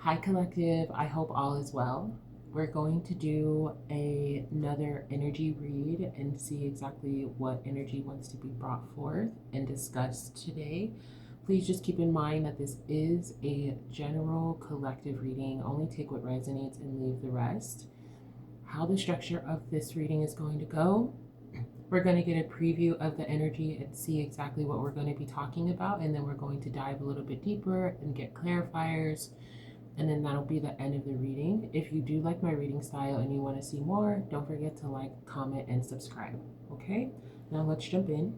Hi Collective, I hope all is well. We're going to do another energy read and see exactly what energy wants to be brought forth and discussed today. Please just keep in mind that this is a general collective reading. Only take what resonates and leave the rest. How the structure of this reading is going to go. We're going to get a preview of the energy and see exactly what we're going to be talking about, and then we're going to dive a little bit deeper and get clarifiers, and then that'll be the end of the reading. If you do like my reading style and you want to see more, don't forget to like, comment, and subscribe. Okay, now let's jump in.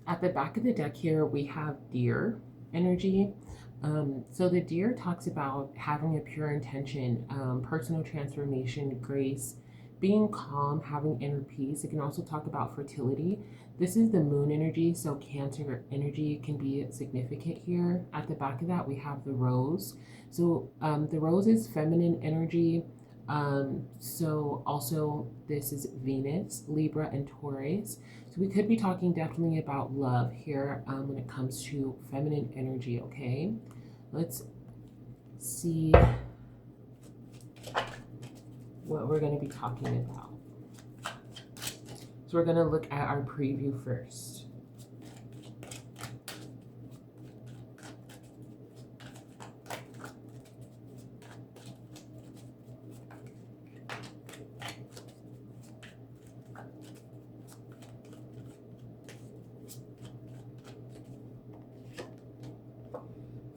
At the back of the deck here, we have deer energy. So the deer talks about having a pure intention, personal transformation, grace, being calm, having inner peace. It can also talk about fertility. This is the moon energy, so Cancer energy can be significant here. At the back of that, we have the rose. So the rose is feminine energy. So also this is Venus, Libra, and Taurus. So we could be talking definitely about love here when it comes to feminine energy, okay? Let's see what we're going to be talking about. So we're going to look at our preview first.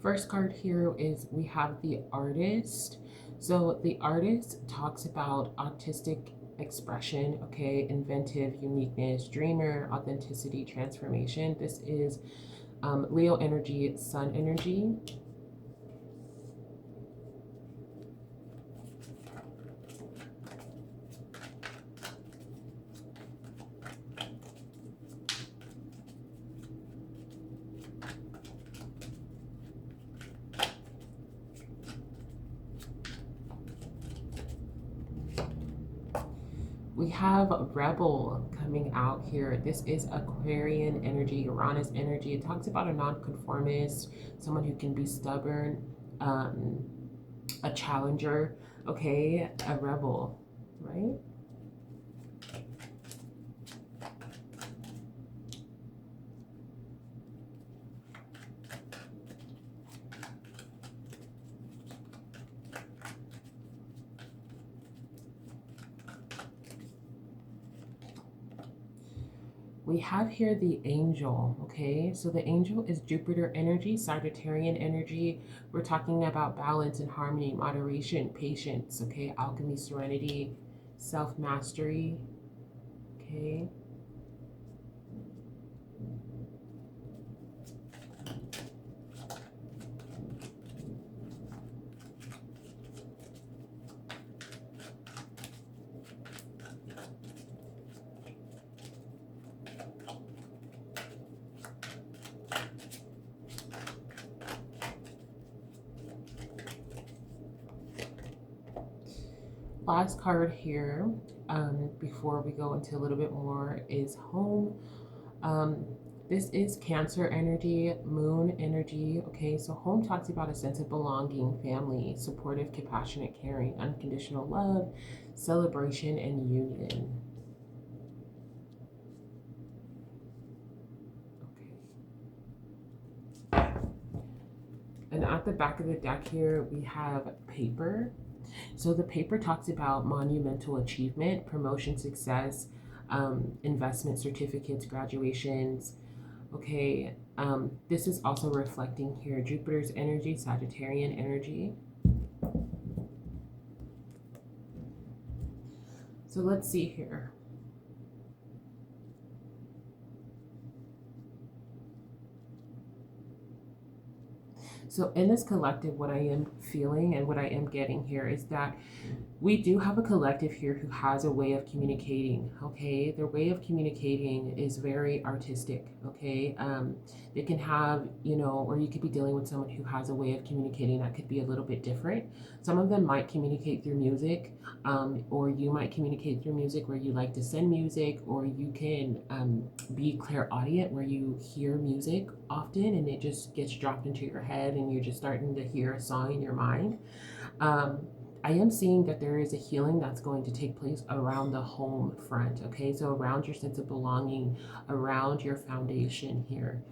First card here is we have the artist. So the artist talks about artistic expression, okay, inventive, uniqueness, dreamer, authenticity, transformation. This is Leo energy, sun energy. We have Rebel coming out here. This is Aquarian energy, Uranus energy. It talks about a nonconformist, someone who can be stubborn, a challenger, okay, a rebel, right? We have here the angel, okay? So the angel is Jupiter energy, Sagittarian energy. We're talking about balance and harmony, moderation, patience, okay? Alchemy, serenity, self-mastery, okay? Last card here, before we go into a little bit more, is home. This is Cancer energy, moon energy. Okay, so home talks about a sense of belonging, family, supportive, compassionate, caring, unconditional love, celebration, and union. Okay. And at the back of the deck here, we have paper. So the paper talks about monumental achievement, promotion success, investment certificates, graduations. Okay, this is also reflecting here Jupiter's energy, Sagittarian energy. So let's see here. So in this collective, what I am feeling and what I am getting here is that we do have a collective here who has a way of communicating. Okay, their way of communicating is very artistic. Okay, they can have, or you could be dealing with someone who has a way of communicating that could be a little bit different. Some of them might communicate through music, or you might communicate through music where you like to send music, or you can be clairaudient where you hear music often and it just gets dropped into your head and you're just starting to hear a song in your mind. um, I am seeing that there is a healing that's going to take place around the home front, okay? So around your sense of belonging, around your foundation here.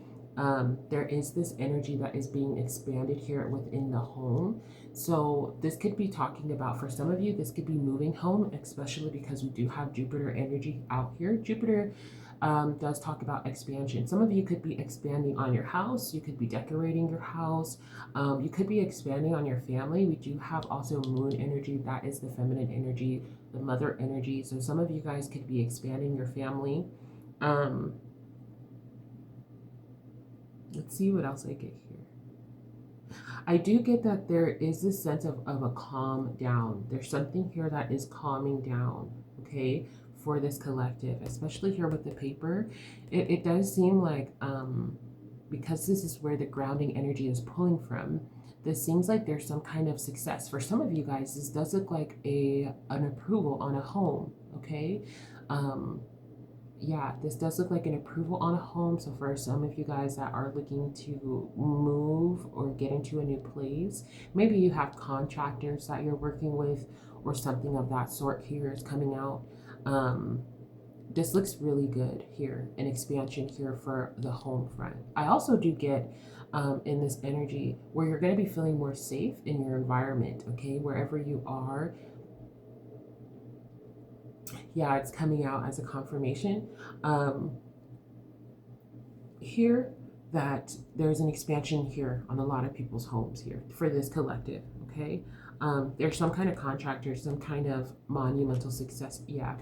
There is this energy that is being expanded here within the home. So this could be talking about, for some of you, this could be moving home, especially because we do have Jupiter energy out here. Jupiter does talk about expansion. Some of you could be expanding on your house. You could be decorating your house. You could be expanding on your family. We do have also moon energy. That is the feminine energy, the mother energy. So some of you guys could be expanding your family. Um, let's see what else I get here. I do get that there is this sense of a calm down. There's something here that is calming down, okay, for this collective, especially here with the paper. It does seem like, because this is where the grounding energy is pulling from, this seems like there's some kind of success. For some of you guys, this does look like an approval on a home, okay? Um, yeah, this does look like an approval on a home. So for some of you guys that are looking to move or get into a new place, maybe you have contractors that you're working with or something of that sort here is coming out. This looks really good here, an expansion here for the home front. I also do get in this energy where you're going to be feeling more safe in your environment, okay, wherever you are. Yeah, it's coming out as a confirmation here that there's an expansion here on a lot of people's homes here for this collective, okay? There's some kind of contractor, some kind of monumental success. Yeah.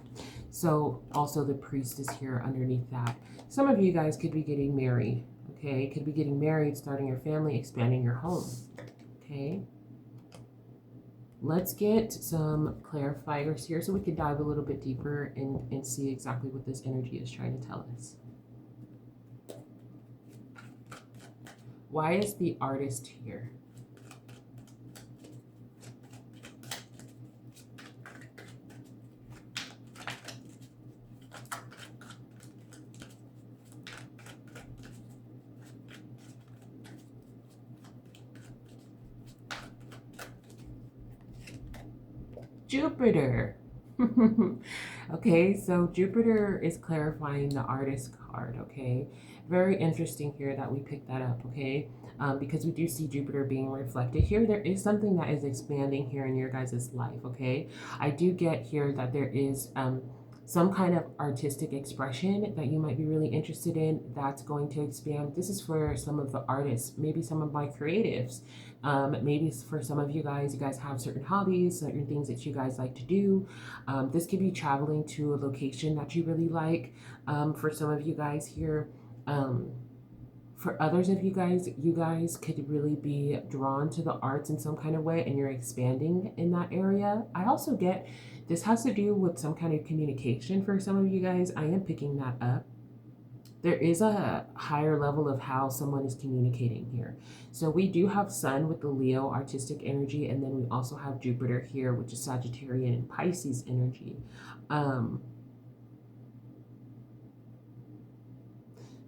So also the priest is here underneath that. Some of you guys could be getting married, okay? Could be getting married, starting your family, expanding your home, okay? Let's get some clarifiers here so we can dive a little bit deeper and see exactly what this energy is trying to tell us. Why is the artist here? Jupiter. Okay, so Jupiter is clarifying the artist card, okay? Very interesting here that we picked that up, okay? Because we do see Jupiter being reflected here. There is something that is expanding here in your guys' life, okay? I do get here that there is some kind of artistic expression that you might be really interested in that's going to expand. This is for some of the artists, maybe some of my creatives. Maybe for some of you guys have certain hobbies, certain things that you guys like to do. This could be traveling to a location that you really like. For some of you guys here, for others of you guys could really be drawn to the arts in some kind of way and you're expanding in that area. I also get this has to do with some kind of communication for some of you guys. I am picking that up. There is a higher level of how someone is communicating here. So we do have Sun with the Leo artistic energy, and then we also have Jupiter here, which is Sagittarian and Pisces energy.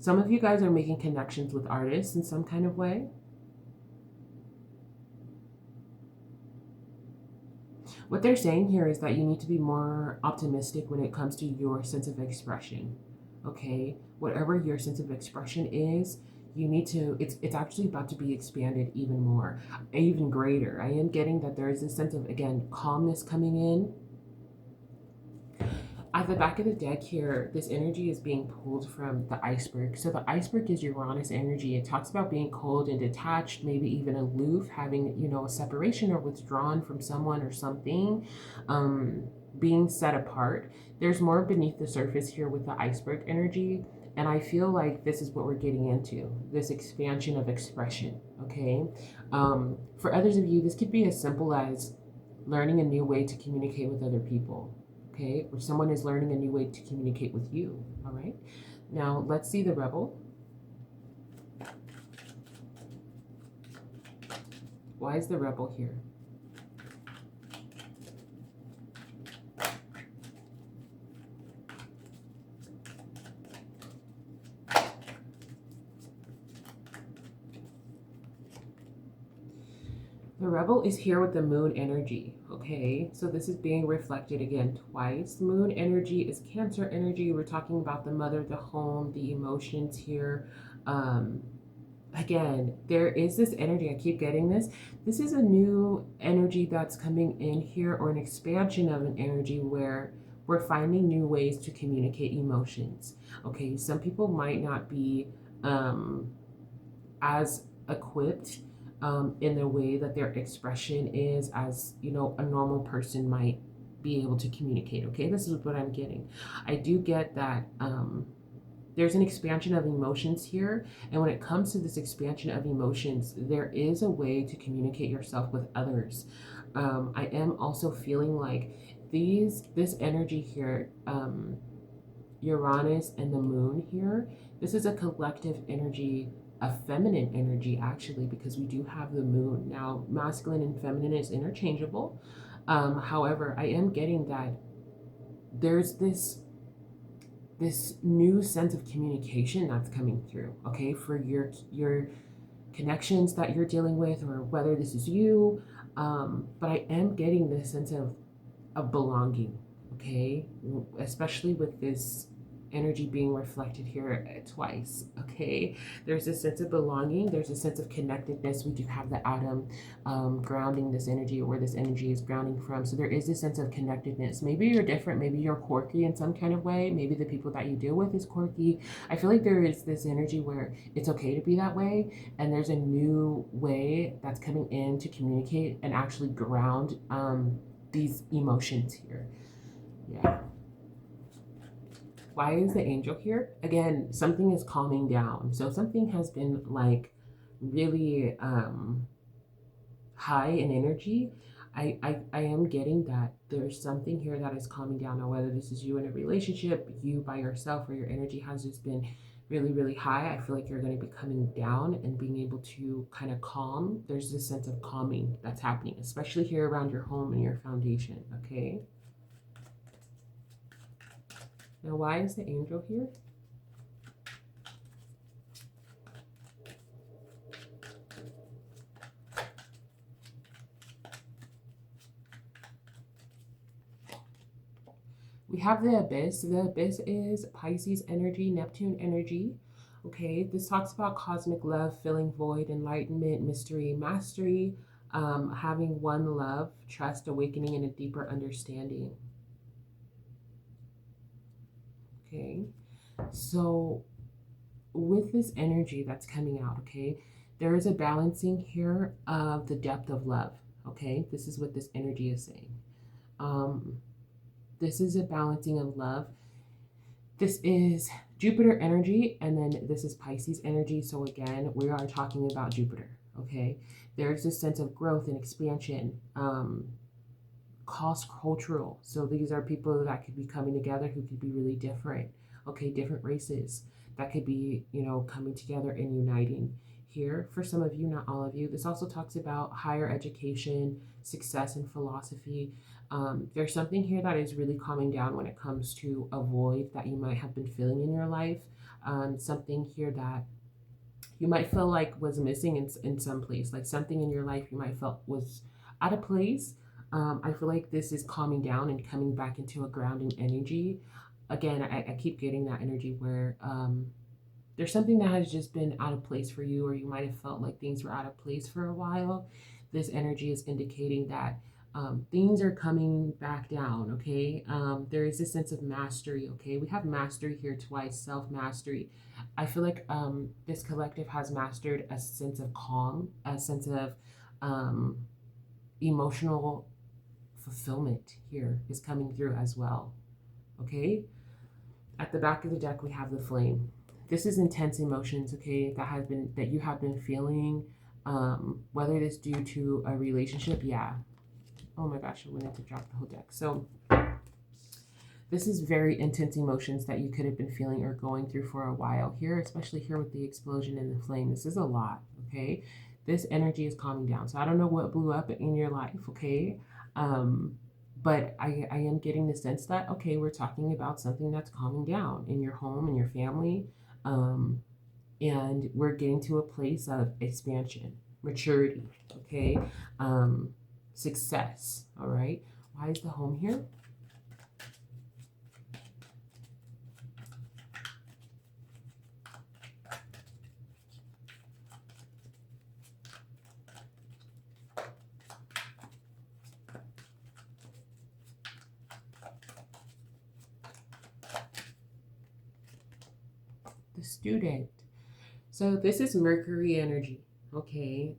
Some of you guys are making connections with artists in some kind of way. What they're saying here is that you need to be more optimistic when it comes to your sense of expression. Okay, whatever your sense of expression is, you need to, it's actually about to be expanded even more, even greater. I am getting that there is this sense of, again, calmness coming in. At the back of the deck here, this energy is being pulled from the iceberg. So the iceberg is Uranus energy. It talks about being cold and detached, maybe even aloof, having, a separation or withdrawn from someone or something, being set apart. There's more beneath the surface here with the iceberg energy. And I feel like this is what we're getting into, this expansion of expression, okay? For others of you, this could be as simple as learning a new way to communicate with other people, okay? Or someone is learning a new way to communicate with you, all right? Now, let's see the rebel. Why is the rebel here? The rebel is here with the moon energy, okay? So this is being reflected again twice. Moon energy is Cancer energy. We're talking about the mother, the home, the emotions here. Um, Again, there is this energy. I keep getting this. This is a new energy that's coming in here, or an expansion of an energy where we're finding new ways to communicate emotions. Okay, some people might not be um, as equipped in the way that their expression is as a normal person might be able to communicate. Okay, this is what I'm getting. I do get that there's an expansion of emotions here, and when it comes to this expansion of emotions, there is a way to communicate yourself with others. I am also feeling like this energy here, Uranus and the moon here, this is a collective energy, a feminine energy actually, because we do have the moon. Now, masculine and feminine is interchangeable. However, I am getting that there's this new sense of communication that's coming through, okay, for your connections that you're dealing with, or whether this is you. But I am getting this sense of belonging, okay, especially with this energy being reflected here twice, okay. There's a sense of belonging, there's a sense of connectedness. We do have the atom grounding this energy, or where this energy is grounding from, so there is a sense of connectedness. Maybe you're different, maybe you're quirky in some kind of way, maybe the people that you deal with is quirky. I feel like there is this energy where it's okay to be that way, and there's a new way that's coming in to communicate and actually ground these emotions here. Yeah. Why is the angel here? Again, something is calming down. So something has been like really high in energy. I am getting that there's something here that is calming down. Now, whether this is you in a relationship, you by yourself, or your energy has just been really, really high, I feel like you're going to be coming down and being able to kind of calm. There's this sense of calming that's happening, especially here around your home and your foundation, okay? Now, why is the angel here? We have the abyss. The abyss is Pisces energy, Neptune energy. Okay, this talks about cosmic love, filling void, enlightenment, mystery, mastery, having one love, trust, awakening, and a deeper understanding. Okay, so with this energy that's coming out, okay, there is a balancing here of the depth of love. Okay, this is what this energy is saying. Um, this is a balancing of love. This is Jupiter energy, and then this is Pisces energy. So again, we are talking about Jupiter, okay? There's this sense of growth and expansion, cross-cultural. So these are people that could be coming together who could be really different, okay? Different races that could be, coming together and uniting here. For some of you, not all of you. This also talks about higher education, success, and philosophy. There's something here that is really calming down when it comes to a void that you might have been feeling in your life. Something here that you might feel like was missing in some place, like something in your life you might felt was out of place. I feel like this is calming down and coming back into a grounding energy. Again, I keep getting that energy where there's something that has just been out of place for you, or you might have felt like things were out of place for a while. This energy is indicating that things are coming back down, okay? There is a sense of mastery, okay? We have mastery here twice, self mastery. I feel like this collective has mastered a sense of calm, a sense of um, emotional fulfillment here is coming through as well, okay? At the back of the deck, we have the flame. this is intense emotions, okay, that you have been feeling, whether it's due to a relationship. Yeah. Oh my gosh, I wanted to drop the whole deck. So this is very intense emotions that you could have been feeling or going through for a while here, especially here with the explosion and the flame. This is a lot, okay? This energy is calming down. So I don't know what blew up in your life, okay? Um, but I am getting the sense that, okay, we're talking about something that's calming down in your home and your family. Um, and we're getting to a place of expansion, maturity, okay? Um, Success, all right? Why is the home here? The student. So this is Mercury energy, okay?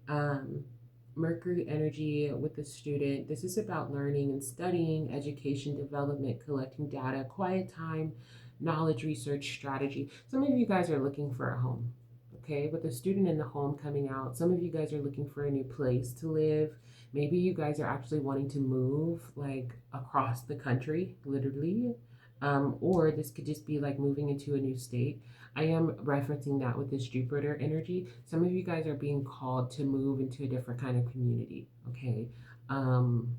Mercury energy with the student. This is about learning and studying, education, development, collecting data, quiet time, knowledge, research, strategy. Some of you guys are looking for a home, okay? With the student in the home coming out, some of you guys are looking for a new place to live. Maybe you guys are actually wanting to move like across the country, literally. Or this could just be like moving into a new state. I am referencing that with this Jupiter energy. Some of you guys are being called to move into a different kind of community, okay? Um,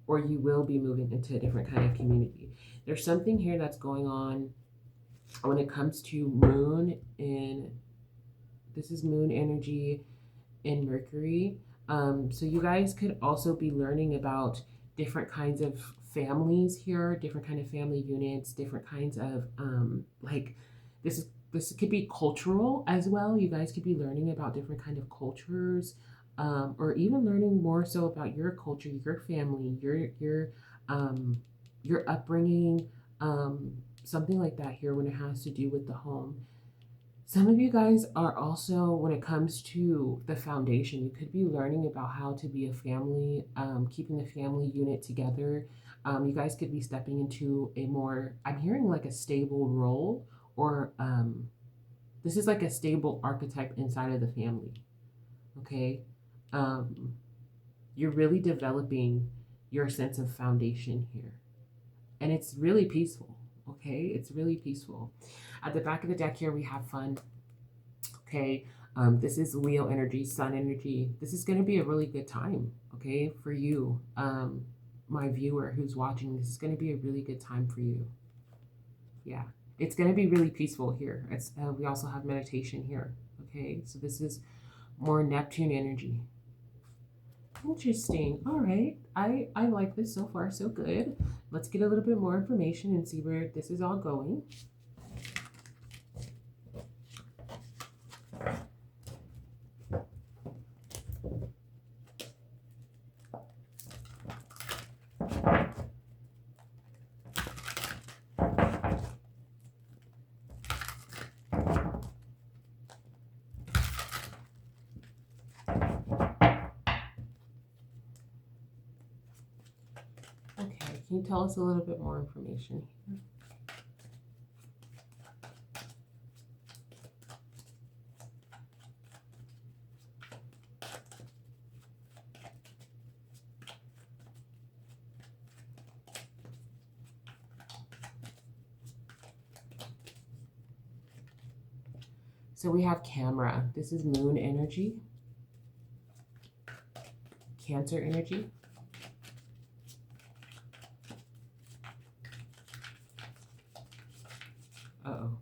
or you will be moving into a different kind of community. There's something here that's going on when it comes to moon in, this is moon energy in Mercury. So you guys could also be learning about different kinds of families here, different kind of family units, different kinds of like this could be cultural as well. You guys could be learning about different kind of cultures, or even learning more so about your culture, your family, your upbringing, something like that here when it has to do with the home. Some of you guys are also, when it comes to the foundation, you could be learning about how to be a family, keeping the family unit together. You guys could be stepping into a more, I'm hearing like a stable role, or this is like a stable archetype inside of the family. Okay. Um, you're really developing your sense of foundation here. And it's really peaceful. Okay. It's really peaceful. At the back of the deck here, we have fun. Okay. This is Leo energy, sun energy. This is going to be a really good time, okay, for you, my viewer who's watching. This is going to be a really good time for you. Yeah, it's going to be really peaceful here. We also have meditation here, okay? So this is more Neptune energy. Interesting. All right. I like this so far, so good. Let's get a little bit more information and see where this is all going. Okay, can you tell us a little bit more information here? So we have camera. This is moon energy, Cancer energy. Uh-oh.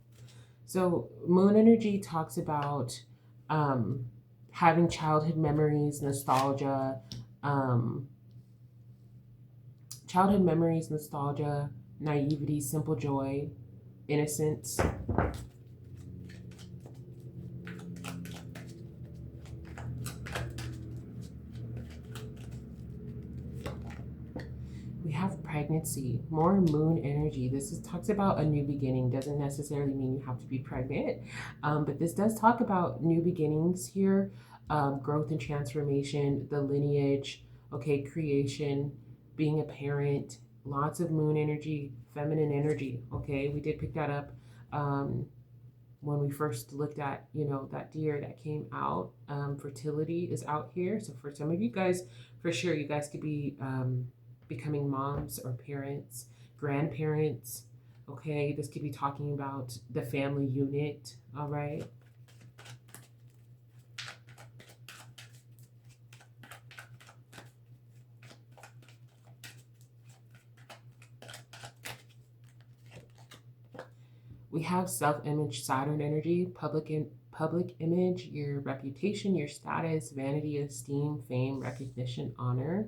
So moon energy talks about um, having childhood memories, um, nostalgia, naivety, simple joy, innocence. We have pregnancy, more moon energy. Talks about a new beginning. Doesn't necessarily mean you have to be pregnant, but this does talk about new beginnings here, growth and transformation, the lineage, okay, creation, being a parent, lots of moon energy, feminine energy, okay, we did pick that up. Um, when we first looked at, you know, that deer that came out, fertility is out here. So for some of you guys, for sure, you guys could be becoming moms or parents, grandparents. Okay, this could be talking about the family unit. All right. We have self-image, Saturn energy, public image, your reputation, your status, vanity, esteem, fame, recognition, honor.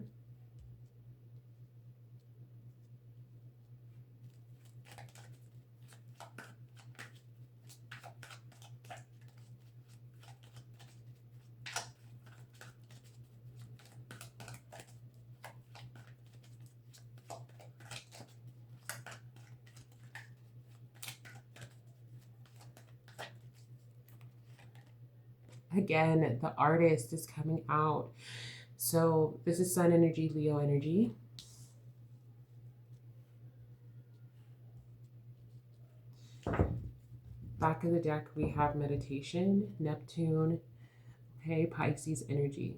Again, the artist is coming out. So this is Sun energy, Leo energy. Back of the deck, we have meditation, Neptune, okay, Pisces energy.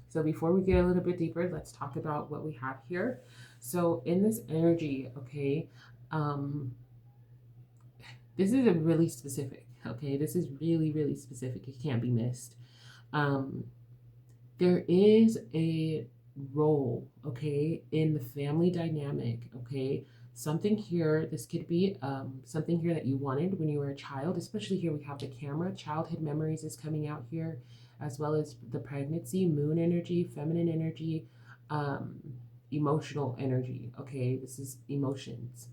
So before we get a little bit deeper, let's talk about what we have here. So in this energy, okay, this is a really specific, okay, this is really, really specific. It can't be missed. There is a role, okay, in the family dynamic, okay. Something here, this could be something here that you wanted when you were a child, especially here we have the camera. Childhood memories is coming out here, as well as the pregnancy, moon energy, feminine energy, emotional energy, okay. This is emotions.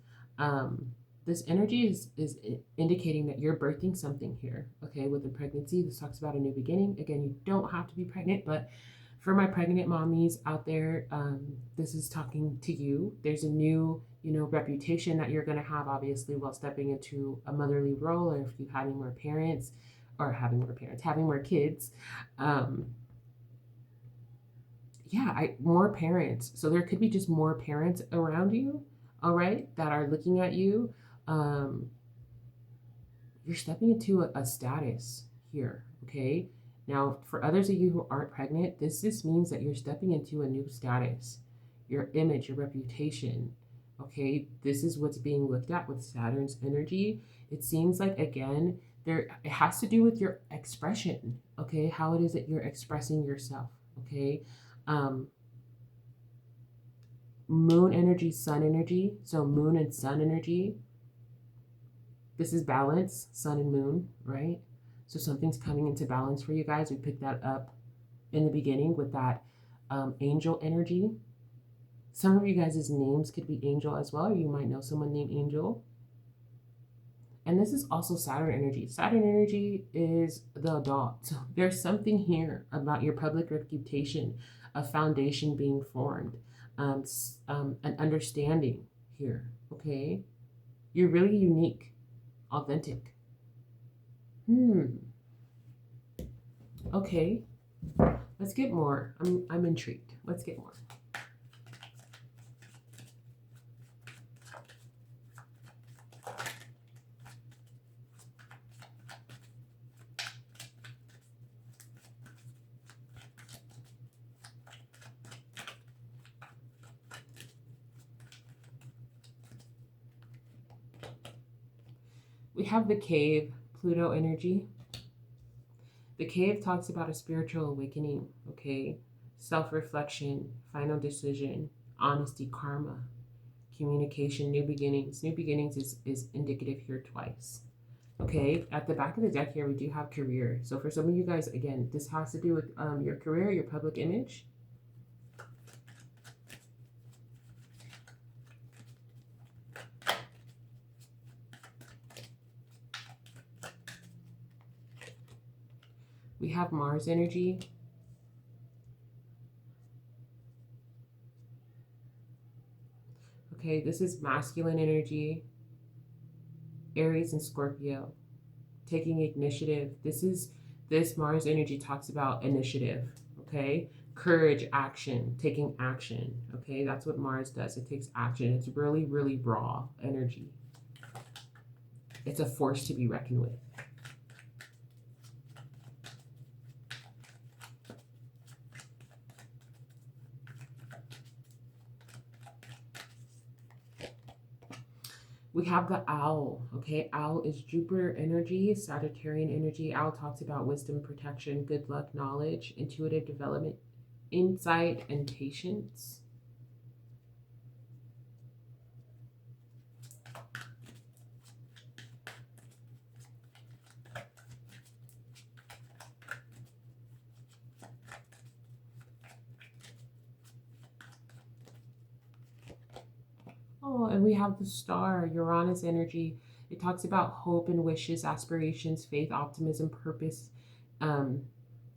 This energy is indicating that you're birthing something here, okay. With the pregnancy, this talks about a new beginning. Again, you don't have to be pregnant, but for my pregnant mommies out there, this is talking to you. There's a new, you know, reputation that you're going to have, obviously, while stepping into a motherly role, or if you're having more parents, or having more kids. More parents. So there could be just more parents around you, all right, that are looking at you. You're stepping into a status here, okay? Now, for others of you who aren't pregnant, this just means that you're stepping into a new status, your image, your reputation, okay? This is what's being looked at with Saturn's energy. It seems like, again, it has to do with your expression, okay? How it is that you're expressing yourself, okay? Moon energy, sun energy. So moon and sun energy. This is balance, sun and moon, right? So something's coming into balance for you guys. We picked that up in the beginning with that angel energy. Some of you guys' names could be Angel as well, or you might know someone named Angel. And this is also Saturn energy. Saturn energy is the adult. So there's something here about your public reputation, a foundation being formed, an understanding here, okay? You're really unique, authentic. Okay, let's get more. I'm intrigued. Let's get more. We have the cave, Pluto energy. The cave talks about a spiritual awakening, okay? Self-reflection, final decision, honesty, karma, communication, new beginnings. New beginnings is indicative here twice. Okay, at the back of the deck here, we do have career. So for some of you guys, again, this has to do with your career, your public image. We have Mars energy. Okay, this is masculine energy, Aries and Scorpio, taking initiative. This Mars energy talks about initiative, okay? Courage, action, taking action, okay? That's what Mars does. It takes action. It's really, really raw energy. It's a force to be reckoned with. We have the owl, okay? Owl is Jupiter energy, Sagittarian energy. Owl talks about wisdom, protection, good luck, knowledge, intuitive development, insight, and patience. Oh, and we have the star, Uranus energy. It talks about hope and wishes, aspirations, faith, optimism, purpose, um,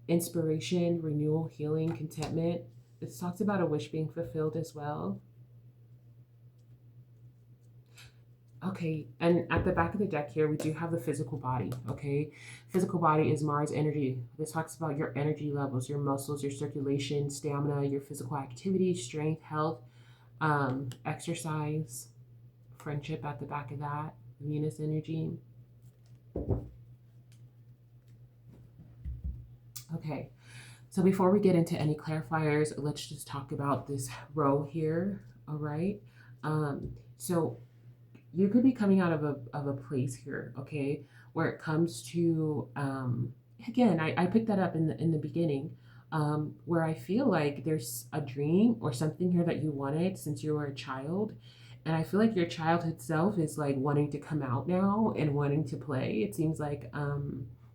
inspiration, renewal, healing, contentment. It talks about a wish being fulfilled as well. Okay, and at the back of the deck here, we do have the physical body, okay? Physical body is Mars energy. This talks about your energy levels, your muscles, your circulation, stamina, your physical activity, strength, health, exercise, friendship at the back of that, Venus energy. Okay, so before we get into any clarifiers, let's just talk about this row here, all right? So you could be coming out of a place here, okay, where it comes to, again, I picked that up in the beginning, where I feel like there's a dream or something here that you wanted since you were a child. And I feel like your childhood self is like wanting to come out now and wanting to play. It seems like,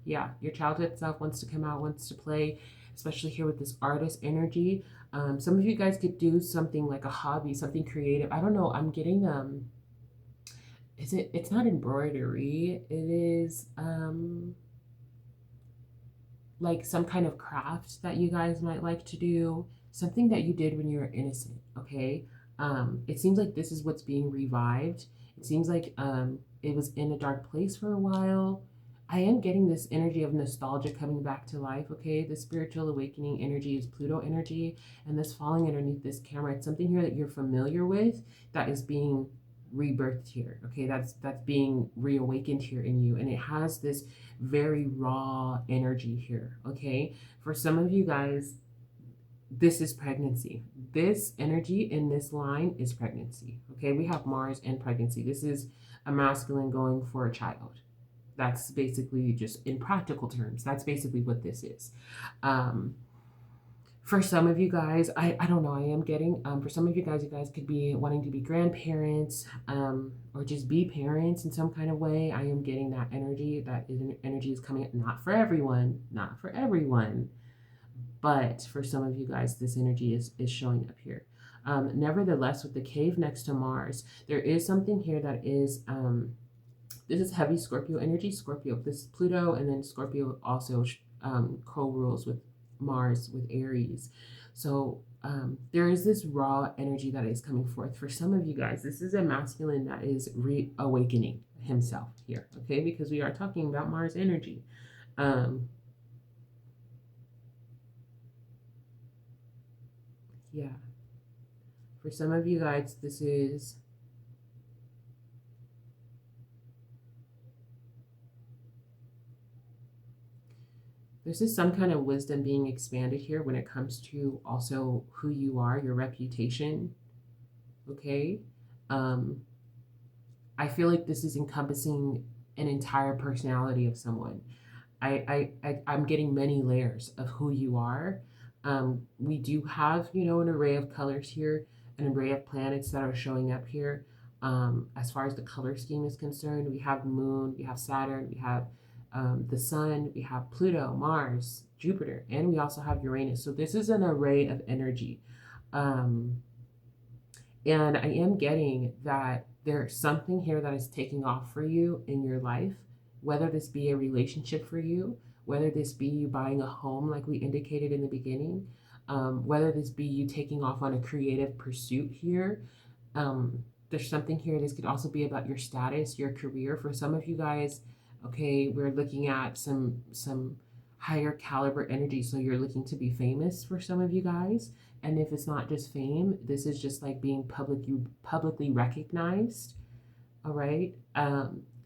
yeah, your childhood self wants to come out, wants to play, especially here with this artist energy. Some of you guys could do something like a hobby, something creative. I don't know. I'm getting, it's not embroidery, it is like some kind of craft that you guys might like to do, something that you did when you were innocent, okay? It seems like this is what's being revived. It seems like it was in a dark place for a while. I am getting this energy of nostalgia coming back to life, okay? The spiritual awakening energy is Pluto energy, and this falling underneath this camera, it's something here that you're familiar with that is being rebirthed here, okay? That's being reawakened here in you, and it has this very raw energy here, okay? For some of you guys, this is pregnancy. This energy in this line is pregnancy, okay? We have Mars and pregnancy. This is a masculine going for a child. That's basically, just in practical terms, that's basically what this is. For some of you guys, I don't know, I am getting, for some of you guys could be wanting to be grandparents, or just be parents in some kind of way. I am getting that energy. Energy is coming, not for everyone, not for everyone, but for some of you guys, this energy is showing up here. Nevertheless, with the cave next to Mars, there is something here that is, this is heavy Scorpio energy. Scorpio, this is Pluto, and then Scorpio also co-rules with Mars with Aries. So there is this raw energy that is coming forth. For some of you guys, this is a masculine that is reawakening himself here, okay? Because we are talking about Mars energy. Yeah. For some of you guys, this is some kind of wisdom being expanded here when it comes to also who you are, your reputation, okay? I feel like this is encompassing an entire personality of someone. I'm getting many layers of who you are. We do have, an array of colors here, an array of planets that are showing up here. As far as the color scheme is concerned, we have Moon, we have Saturn, we have the Sun, we have Pluto, Mars, Jupiter, and we also have Uranus. So this is an array of energy. And I am getting that there's something here that is taking off for you in your life, whether this be a relationship for you, whether this be you buying a home like we indicated in the beginning, whether this be you taking off on a creative pursuit here. There's something here. This could also be about your status, your career. For some of you guys, okay, we're looking at some higher caliber energy. So you're looking to be famous for some of you guys. And if it's not just fame, this is just like being publicly recognized. All right.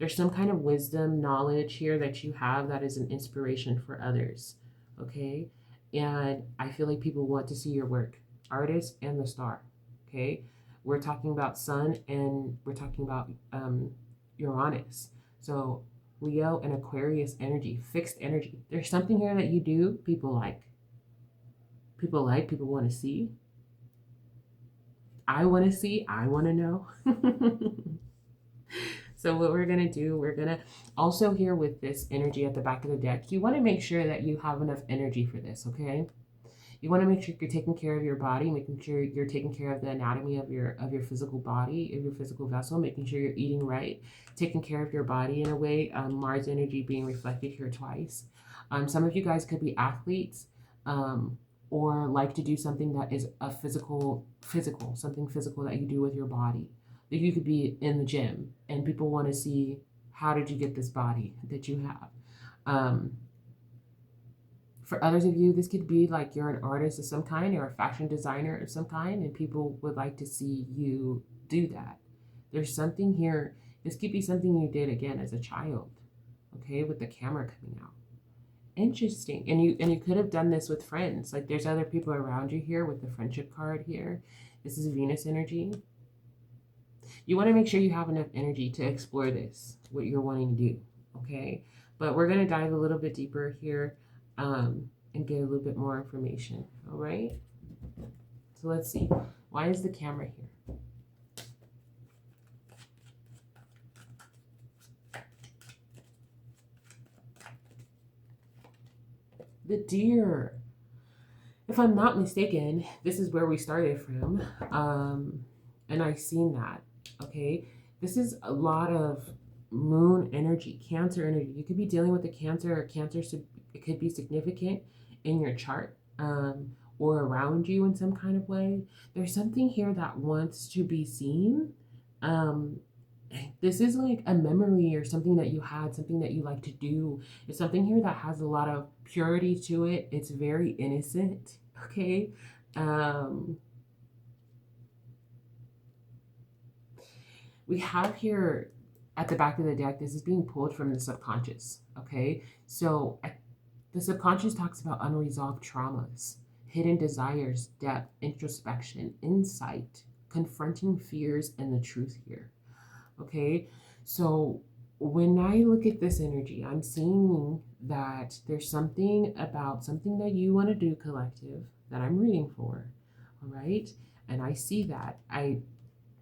There's some kind of wisdom, knowledge here that you have that is an inspiration for others. Okay. And I feel like people want to see your work, artist and the star. Okay. We're talking about sun and we're talking about Uranus. So Leo and Aquarius energy, fixed energy. There's something here that you do, people like. People like, people want to see. I want to see, I want to know. So what we're going to do, we're going to also here with this energy at the back of the deck, you want to make sure that you have enough energy for this, okay? You want to make sure you're taking care of your body, making sure you're taking care of the anatomy of your physical body, of your physical vessel, making sure you're eating right, taking care of your body in a way. Mars energy being reflected here twice. Some of you guys could be athletes, or like to do something that is a something physical that you do with your body. You could be in the gym and people want to see, how did you get this body that you have? For others of you, this could be like you're an artist of some kind or a fashion designer of some kind, and people would like to see you do that. There's something here. This could be something you did again as a child, okay, with the camera coming out. Interesting. And you could have done this with friends. Like there's other people around you here with the friendship card here. This is Venus energy. You want to make sure you have enough energy to explore this, what you're wanting to do, okay? But we're going to dive a little bit deeper here and get a little bit more information, all right? So let's see. Why is the camera here? The deer. If I'm not mistaken, this is where we started from. And I've seen that, okay? This is a lot of moon energy, Cancer energy. You could be dealing with a Cancer, or Cancer, it could be significant in your chart, or around you in some kind of way. There's something here that wants to be seen. This is like a memory or something that you had, something that you like to do. It's something here that has a lot of purity to it. It's very innocent, okay? We have here at the back of the deck, this is being pulled from the subconscious, okay? So the subconscious talks about unresolved traumas, hidden desires, depth, introspection, insight, confronting fears, and the truth here, okay? So when I look at this energy, I'm seeing that there's something about something that you want to do, collective, that I'm reading for, all right? And I see that.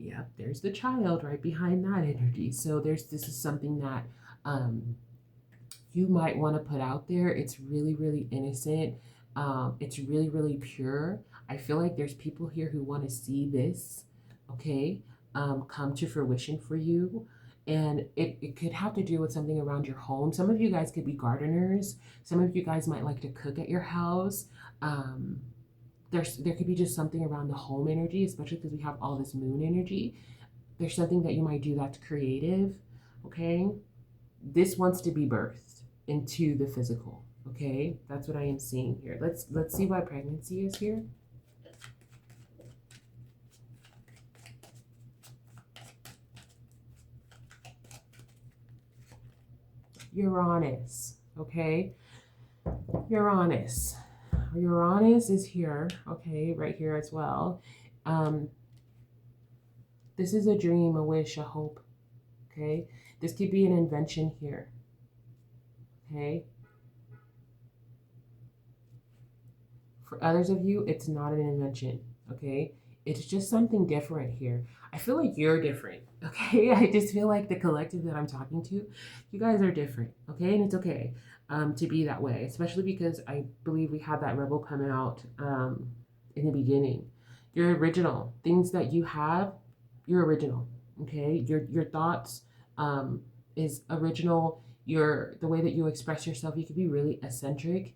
Yeah, there's the child right behind that energy. So this is something that you might want to put out there. It's really, really innocent. It's really, really pure. I feel like there's people here who want to see this, okay, come to fruition for you. And it could have to do with something around your home. Some of you guys could be gardeners. Some of you guys might like to cook at your house. There could be just something around the home energy, especially because we have all this moon energy. There's something that you might do that's creative, okay? This wants to be birthed into the physical, okay? That's what I am seeing here. Let's see why pregnancy is here. Uranus, okay? Uranus is here, okay, right here as well. This is a dream, a wish, a hope, okay? This could be an invention here, okay? For others of you, it's not an invention, okay? It's just something different here. I feel like you're different, okay? I just feel like the collective that I'm talking to, you guys are different, okay? And it's okay to be that way, especially because I believe we had that rebel coming out in the beginning. You're original. Things that you have, you're original, okay? Your thoughts is original. The way that you express yourself, you could be really eccentric.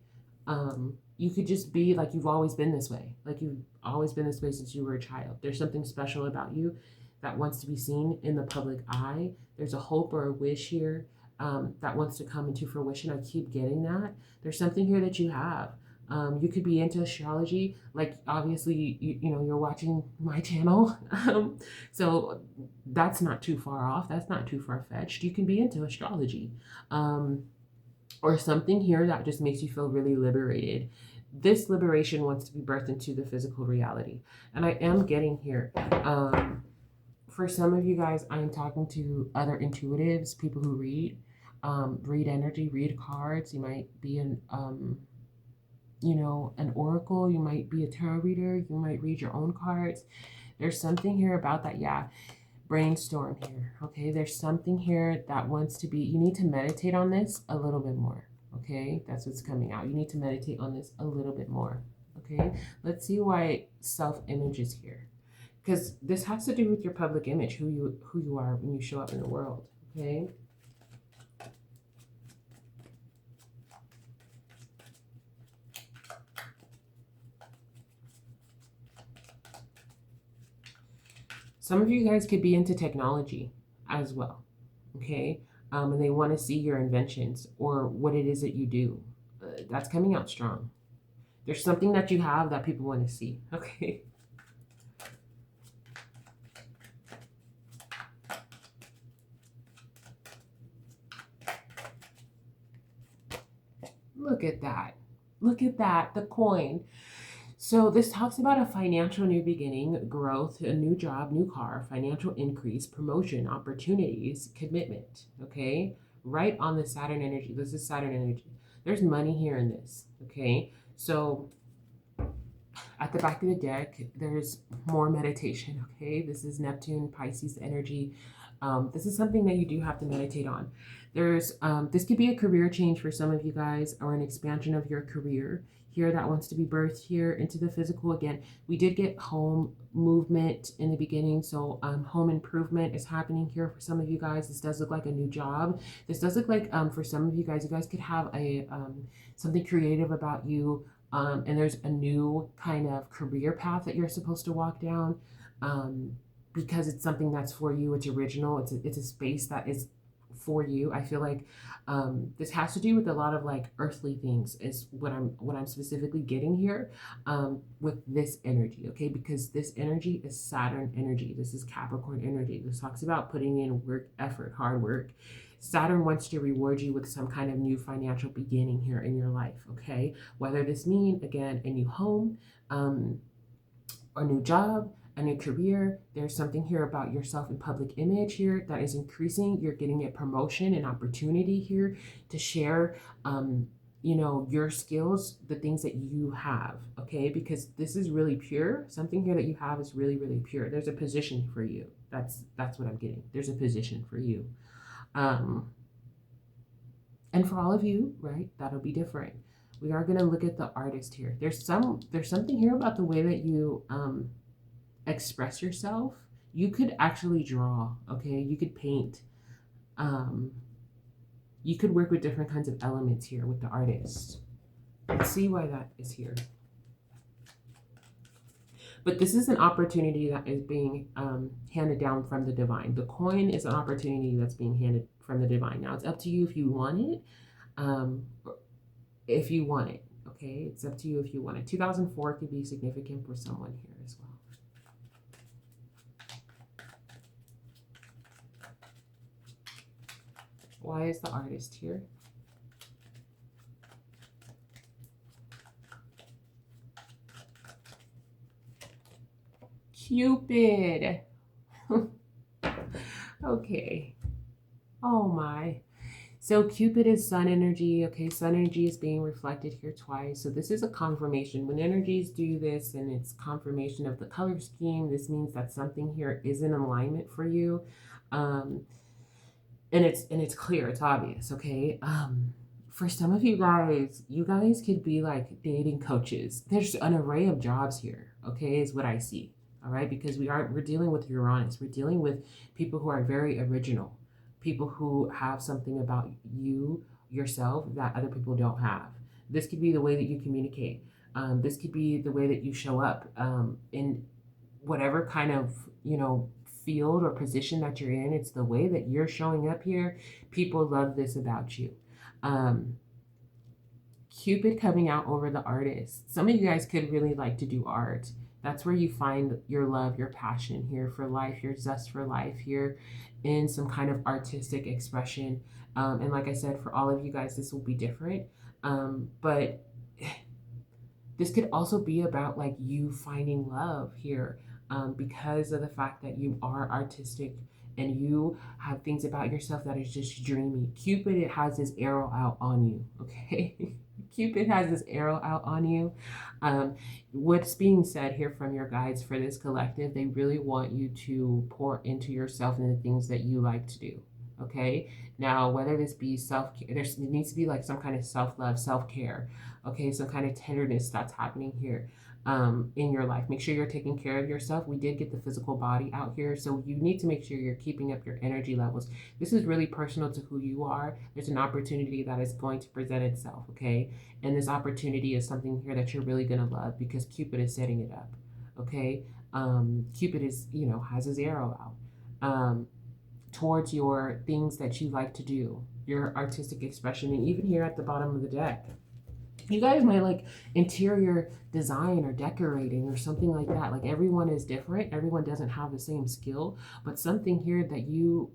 You could just be like you've always been this way. Like you've always been this way since you were a child. There's something special about you that wants to be seen in the public eye. There's a hope or a wish here that wants to come into fruition. I keep getting that. There's something here that you have. You could be into astrology, like obviously you're watching my channel, so that's not too far off. That's not too far fetched. You can be into astrology, um, or something here that just makes you feel really liberated. This liberation wants to be birthed into the physical reality, and I am getting here. For some of you guys, I am talking to other intuitives, people who read energy, read cards. You might be an oracle. You might be a tarot reader. You might read your own cards. There's something here about that. Yeah, brainstorm here. Okay, there's something here that wants to be. You need to meditate on this a little bit more. Okay, that's what's coming out. You need to meditate on this a little bit more. Okay, let's see why self-image is here, because this has to do with your public image, who you are when you show up in the world. Okay. Some of you guys could be into technology as well, okay? And they want to see your inventions or what it is that you do. That's coming out strong. There's something that you have that people want to see, okay? Look at that. Look at that, the coin. So this talks about a financial new beginning, growth, a new job, new car, financial increase, promotion, opportunities, commitment, okay? Right on the Saturn energy. This is Saturn energy. There's money here in this, okay? So at the back of the deck, there's more meditation, okay? This is Neptune, Pisces energy. This is something that you do have to meditate on. This could be a career change for some of you guys, or an expansion of your career here that wants to be birthed here into the physical. Again, we did get home movement in the beginning, so home improvement is happening here for some of you guys. This does look like a new job. This does look like for some of you guys could have a something creative about you. And there's a new kind of career path that you're supposed to walk down, because it's something that's for you. It's original. It's a space that is for you. I feel like this has to do with a lot of like earthly things is what I'm specifically getting here with this energy, okay? Because this energy is Saturn energy. This is Capricorn energy. This talks about putting in work, effort, hard work. Saturn wants to reward you with some kind of new financial beginning here in your life, okay? Whether this means, again, a new home, a new job, a new career. There's something here about yourself and public image here that is increasing. You're getting a promotion, an opportunity here to share, your skills, the things that you have, okay? Because this is really pure. Something here that you have is really, really pure. There's a position for you. That's what I'm getting. There's a position for you. And for all of you, right, that'll be different. We are going to look at the artist here. There's something here about the way that you express yourself. You could actually draw, okay? You could paint. You could work with different kinds of elements here with the artist. Let's see why that is here. But this is an opportunity that is being handed down from the divine. The coin is an opportunity that's being handed from the divine. Now, it's up to you if you want it. Okay? It's up to you if you want it. 2004 could be significant for someone here as well. Why is the artist here? Cupid. Okay. Oh my. So Cupid is sun energy. Okay, sun energy is being reflected here twice. So this is a confirmation. When energies do this and it's confirmation of the color scheme, this means that something here is in alignment for you. And it's clear, it's obvious, okay? For some of you guys could be like dating coaches. There's an array of jobs here, okay, is what I see. All right, because we're dealing with Uranus. We're dealing with people who are very original, people who have something about yourself that other people don't have. This could be the way that you communicate. This could be the way that you show up in whatever kind of field or position that you're in. It's the way that you're showing up here. People love this about you. Cupid coming out over the artist. Some of you guys could really like to do art. That's where you find your love, your passion here for life, your zest for life here in some kind of artistic expression. And like I said, for all of you guys, this will be different. But this could also be about like you finding love here, because of the fact that you are artistic and you have things about yourself that is just dreamy. Cupid, it has this arrow out on you, okay? Cupid has this arrow out on you. What's being said here from your guides for this collective, they really want you to pour into yourself and the things that you like to do. Okay. Now, whether this be self care, there needs to be like some kind of self love, self care. Okay. Some kind of tenderness that's happening here in your life. Make sure you're taking care of yourself. We did get the physical body out here. So you need to make sure you're keeping up your energy levels. This is really personal to who you are. There's an opportunity that is going to present itself. Okay. And this opportunity is something here that you're really going to love because Cupid is setting it up. Okay. Cupid is, has his arrow out. Towards your things that you like to do, your artistic expression, and even here at the bottom of the deck. You guys might like interior design or decorating or something like that. Like everyone is different. Everyone doesn't have the same skill, but something here that you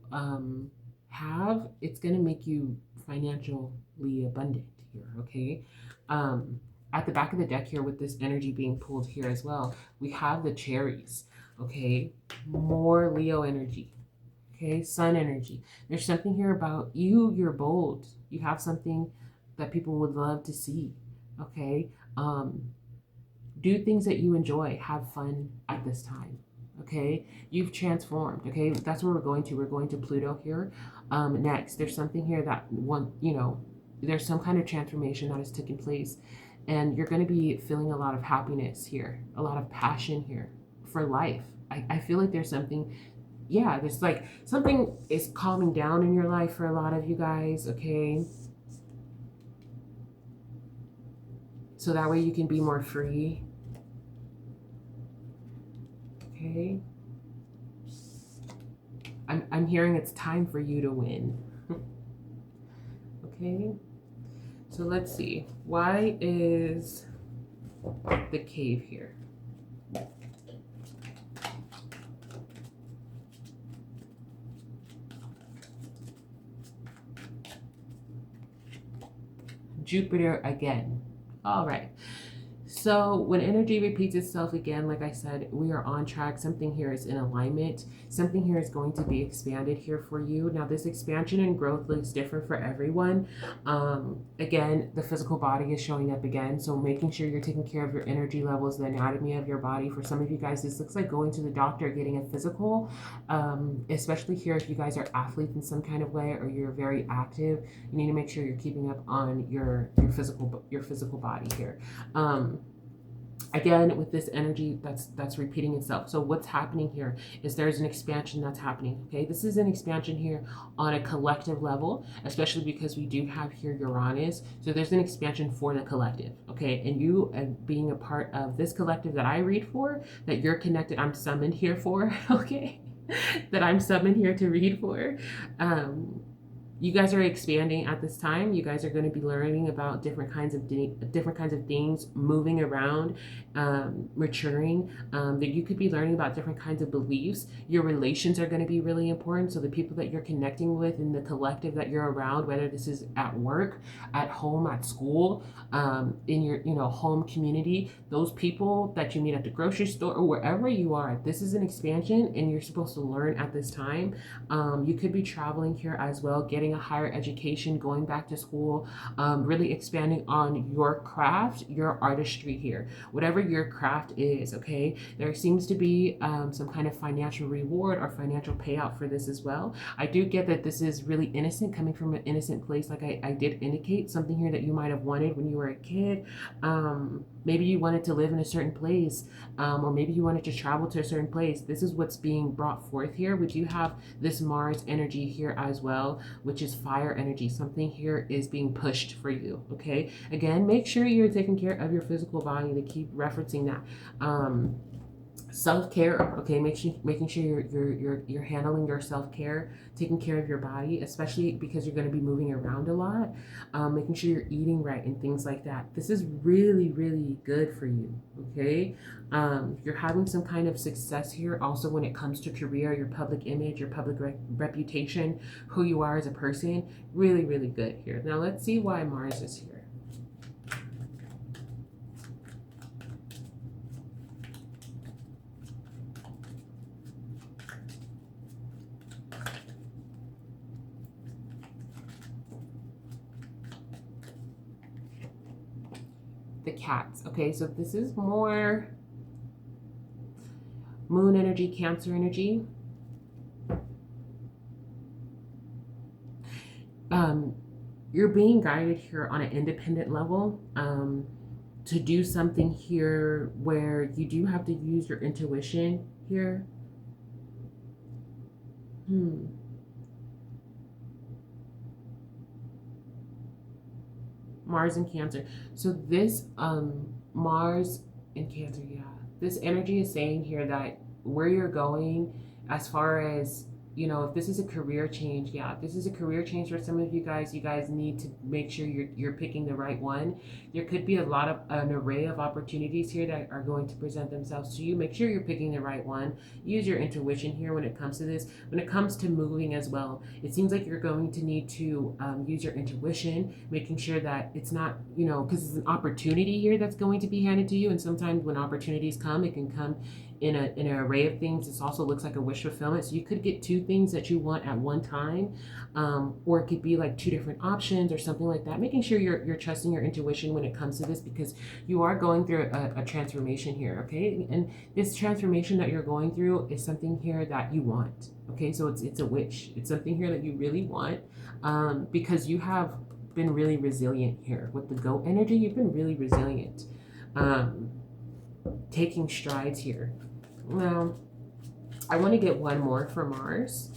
have, it's going to make you financially abundant here, okay? At the back of the deck here with this energy being pulled here as well, we have the cherries, okay? More Leo energy. Okay, sun energy. There's something here about you. You're bold. You have something that people would love to see. Okay, do things that you enjoy. Have fun at this time. Okay, you've transformed. Okay, that's where we're going to. We're going to Pluto here. Next, there's something here that there's some kind of transformation that has taken place, and you're going to be feeling a lot of happiness here, a lot of passion here for life. I feel like there's something, yeah, there's like something is calming down in your life for a lot of you guys, okay? So that way you can be more free, okay? I'm hearing it's time for you to win, okay? So let's see, why is the cave here? Jupiter again. All right. So when energy repeats itself again, like I said, we are on track. Something here is in alignment. Something here is going to be expanded here for you. Now, this expansion and growth looks different for everyone. Again, the physical body is showing up again. So making sure you're taking care of your energy levels, the anatomy of your body. For some of you guys, this looks like going to the doctor, getting a physical, especially here if you guys are athletes in some kind of way or you're very active. You need to make sure you're keeping up on your physical body here. Again, with this energy that's repeating itself. So what's happening here is there's an expansion that's happening. Okay, this is an expansion here on a collective level, especially because we do have here Uranus. So there's an expansion for the collective. Okay, and you being a part of this collective that I read for, that you're connected, I'm summoned here for. Okay, that I'm summoned here to read for. You guys are expanding at this time. You guys are going to be learning about different kinds of things, moving around, maturing. That you could be learning about different kinds of beliefs. Your relations are going to be really important. So the people that you're connecting with in the collective that you're around, whether this is at work, at home, at school, in your home community, those people that you meet at the grocery store or wherever you are, this is an expansion, and you're supposed to learn at this time. You could be traveling here as well, getting a higher education, going back to school, really expanding on your craft, your artistry here, whatever your craft is, okay? There seems to be some kind of financial reward or financial payout for this as well. I do get that this is really innocent, coming from an innocent place, like I did indicate, something here that you might have wanted when you were a kid. Maybe you wanted to live in a certain place, or maybe you wanted to travel to a certain place. This is what's being brought forth here. We do have this Mars energy here as well, which is fire energy. Something here is being pushed for you, okay? Again, make sure you're taking care of your physical body, to keep referencing that. Self-care, okay, making sure you're handling your self-care, taking care of your body, especially because you're going to be moving around a lot, making sure you're eating right and things like that. This is really, really good for you, okay. You're having some kind of success here also when it comes to career, your public image, your public reputation, who you are as a person. Really, really good here. Now let's see why Mars is here. The cats. Okay, so this is more moon energy, Cancer energy. You're being guided here on an independent level to do something here where you do have to use your intuition here. Mars and Cancer. So this Mars and Cancer, yeah. This energy is saying here that where you're going, as far as, you know, if this is a career change, yeah, if this is a career change for some of you guys need to make sure you're picking the right one. There could be a lot of an array of opportunities here that are going to present themselves to you. Make sure you're picking the right one. Use your intuition here when it comes to this. When it comes to moving as well, it seems like you're going to need to use your intuition, making sure that it's not, you know, because it's an opportunity here that's going to be handed to you. And sometimes when opportunities come, it can come in an array of things. This also looks like a wish fulfillment. So you could get two things that you want at one time, or it could be like two different options or something like that. Making sure you're trusting your intuition when it comes to this, because you are going through a transformation here, okay? And this transformation that you're going through is something here that you want, okay? So it's a wish. It's something here that you really want, because you have been really resilient here with the goat energy. You've been really resilient, taking strides here. Now, I want to get one more for Mars.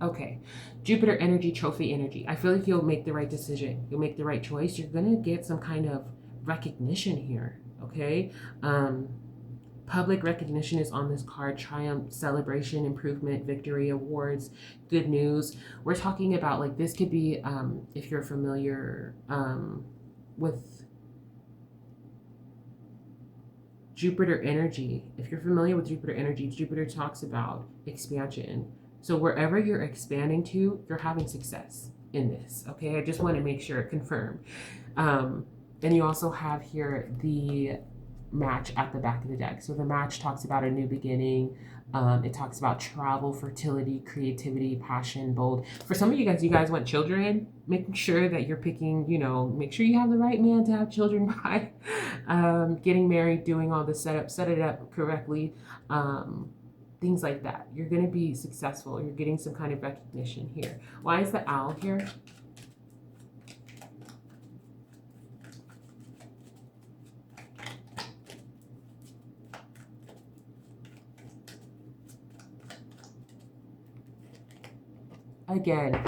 Okay, Jupiter energy, trophy energy. I feel like you'll make the right decision. You'll make the right choice. You're going to get some kind of recognition here, okay? Public recognition is on this card. Triumph, celebration, improvement, victory, awards, good news. We're talking about, like, this could be, if you're familiar with Jupiter energy. If you're familiar with Jupiter energy, Jupiter talks about expansion. So wherever you're expanding to, you're having success in this, okay? I just want to make sure, confirm. Then you also have here the match at the back of the deck. So the match talks about a new beginning. It talks about travel, fertility, creativity, passion, bold. For some of you guys want children. Making sure that you're picking, you know, make sure you have the right man to have children by. Getting married, doing all the setup, set it up correctly. Things like that. You're going to be successful. You're getting some kind of recognition here. Why is the owl here? Again,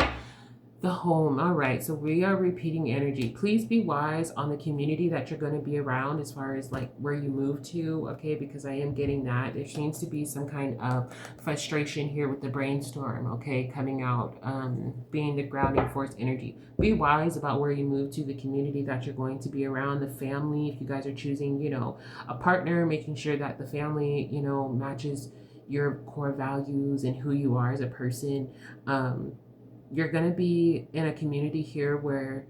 the home. All right, so we are repeating energy. Please be wise on the community that you're going to be around as far as like where you move to, okay? Because I am getting that. There seems to be some kind of frustration here with the brainstorm, okay? Coming out, being the grounding force energy. Be wise about where you move to, the community that you're going to be around, the family. If you guys are choosing, you know, a partner, making sure that the family, you know, matches your core values and who you are as a person. You're going to be in a community here where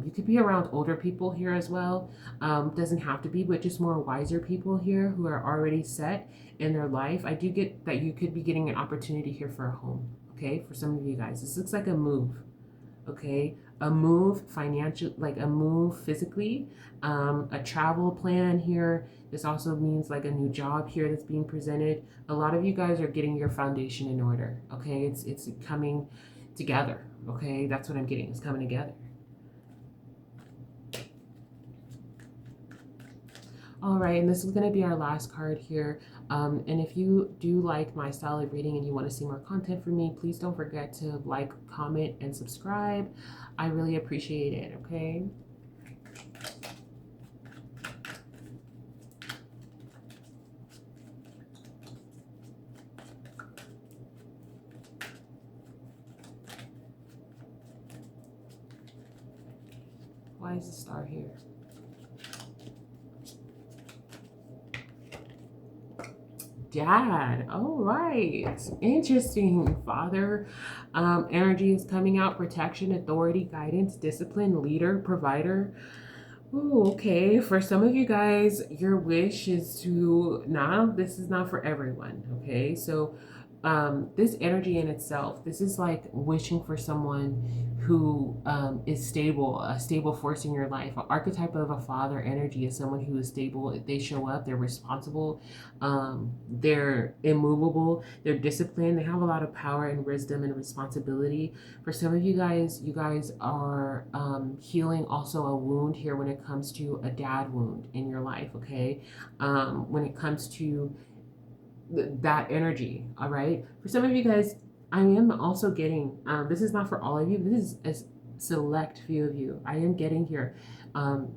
you could be around older people here as well. Doesn't have to be, but just more wiser people here who are already set in their life. I do get that you could be getting an opportunity here for a home, okay? For some of you guys, this looks like a move, okay? A move financial, like a move physically, a travel plan here. This also means like a new job here that's being presented. A lot of you guys are getting your foundation in order, okay? It's coming together, okay? That's what I'm getting. It's coming together. All right, and this is going to be our last card here. And if you do like my style of reading and you want to see more content from me, please don't forget to like, comment, and subscribe. I really appreciate it, okay? Why is the star here? Dad. All right. Interesting. Father. Energy is coming out. Protection, authority, guidance, discipline, leader, provider. Ooh, okay. For some of you guys, your wish is to now. This is not for everyone. Okay, so this energy in itself, this is like wishing for someone who is stable, a stable force in your life. An archetype of a father energy is someone who is stable. They show up, they're responsible, they're immovable, they're disciplined, they have a lot of power and wisdom and responsibility. For some of you guys are healing also a wound here when it comes to a dad wound in your life, okay? When it comes to that energy. All right. For some of you guys, I am also getting, this is not for all of you, this is a select few of you. I am getting here. Um,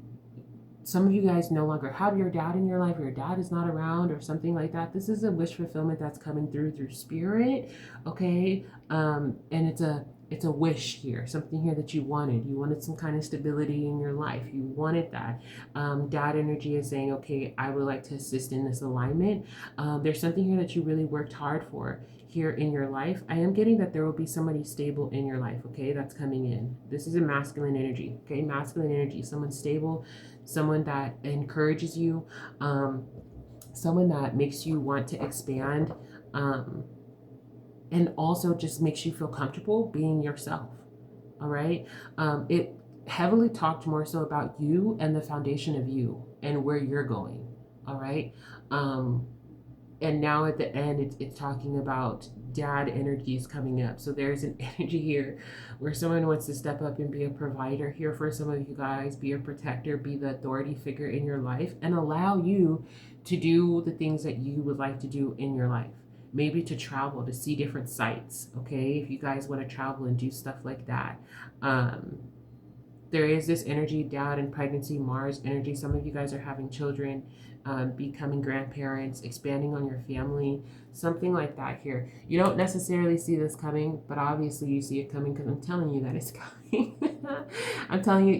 some of you guys no longer have your dad in your life, or your dad is not around, or something like that. This is a wish fulfillment that's coming through spirit, okay? And it's a wish here, something here that you wanted. You wanted some kind of stability in your life. You wanted that. Dad energy is saying, okay, I would like to assist in this alignment. There's something here that you really worked hard for here in your life. I am getting that there will be somebody stable in your life, okay? That's coming in. This is a masculine energy, okay? Masculine energy, someone stable, someone that encourages you, someone that makes you want to expand, and also just makes you feel comfortable being yourself. All right. It heavily talked more so about you and the foundation of you and where you're going. All right. Um, and now at the end, it's talking about dad energies coming up. So there's an energy here where someone wants to step up and be a provider here for some of you guys, be a protector, be the authority figure in your life, and allow you to do the things that you would like to do in your life. Maybe to travel, to see different sites, okay? If you guys want to travel and do stuff like that. Um, there is this energy, dad and pregnancy, Mars energy. Some of you guys are having children, becoming grandparents, expanding on your family, something like that here. You don't necessarily see this coming, but obviously you see it coming because I'm telling you that it's coming. I'm telling you,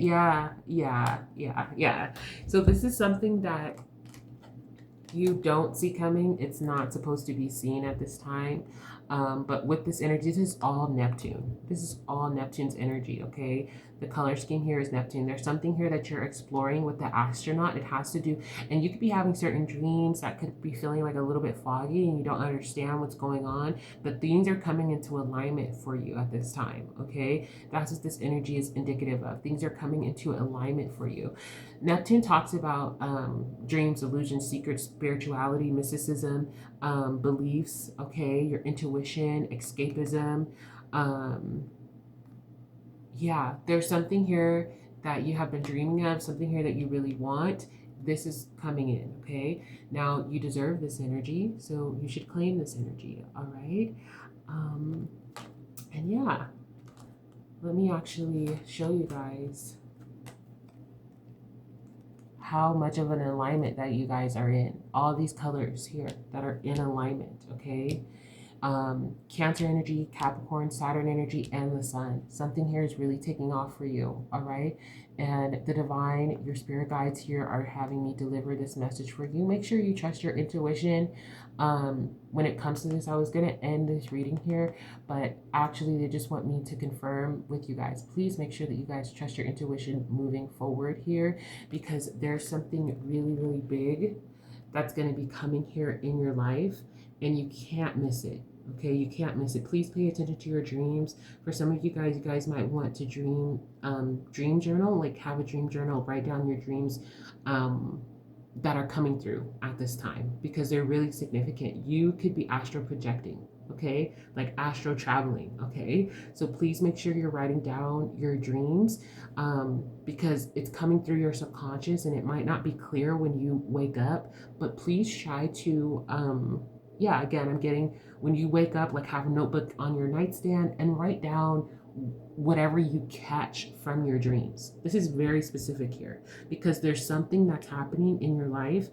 yeah. So this is something that you don't see coming. It's not supposed to be seen at this time. But with this energy, this is all Neptune. This is all Neptune's energy, okay? The color scheme here is Neptune. There's something here that you're exploring with the astronaut. It has to do, and you could be having certain dreams that could be feeling like a little bit foggy and you don't understand what's going on, but things are coming into alignment for you at this time, okay? That's what this energy is indicative of. Things are coming into alignment for you. Neptune talks about dreams, illusions, secrets, spirituality, mysticism, beliefs, okay, your intuition, escapism. Um, yeah, there's something here that you have been dreaming of, something here that you really want. This is coming in, okay? Now, you deserve this energy, so you should claim this energy, all right? Um, and yeah, let me actually show you guys how much of an alignment that you guys are in. All these colors here that are in alignment, okay? Cancer energy, Capricorn, Saturn energy, and the sun. Something here is really taking off for you, all right? And the divine, your spirit guides here are having me deliver this message for you. Make sure you trust your intuition. When it comes to this, I was going to end this reading here, but actually they just want me to confirm with you guys. Please make sure that you guys trust your intuition moving forward here, because there's something really, really big that's going to be coming here in your life, and you can't miss it. Okay, you can't miss it. Please pay attention to your dreams. For some of you guys might want to dream journal, like have a dream journal, write down your dreams that are coming through at this time, because they're really significant. You could be astral projecting, okay? Like astro traveling, okay? So please make sure you're writing down your dreams, because it's coming through your subconscious and it might not be clear when you wake up, but please try to, yeah, again, I'm getting, when you wake up, like have a notebook on your nightstand and write down whatever you catch from your dreams. This is very specific here because there's something that's happening in your life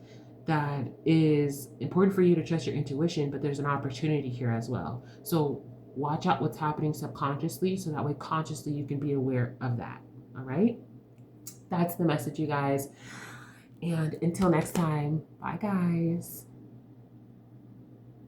that is important for you to trust your intuition, but there's an opportunity here as well. So watch out what's happening subconsciously so that way consciously you can be aware of that. All right? That's the message, you guys. And until next time, bye, guys.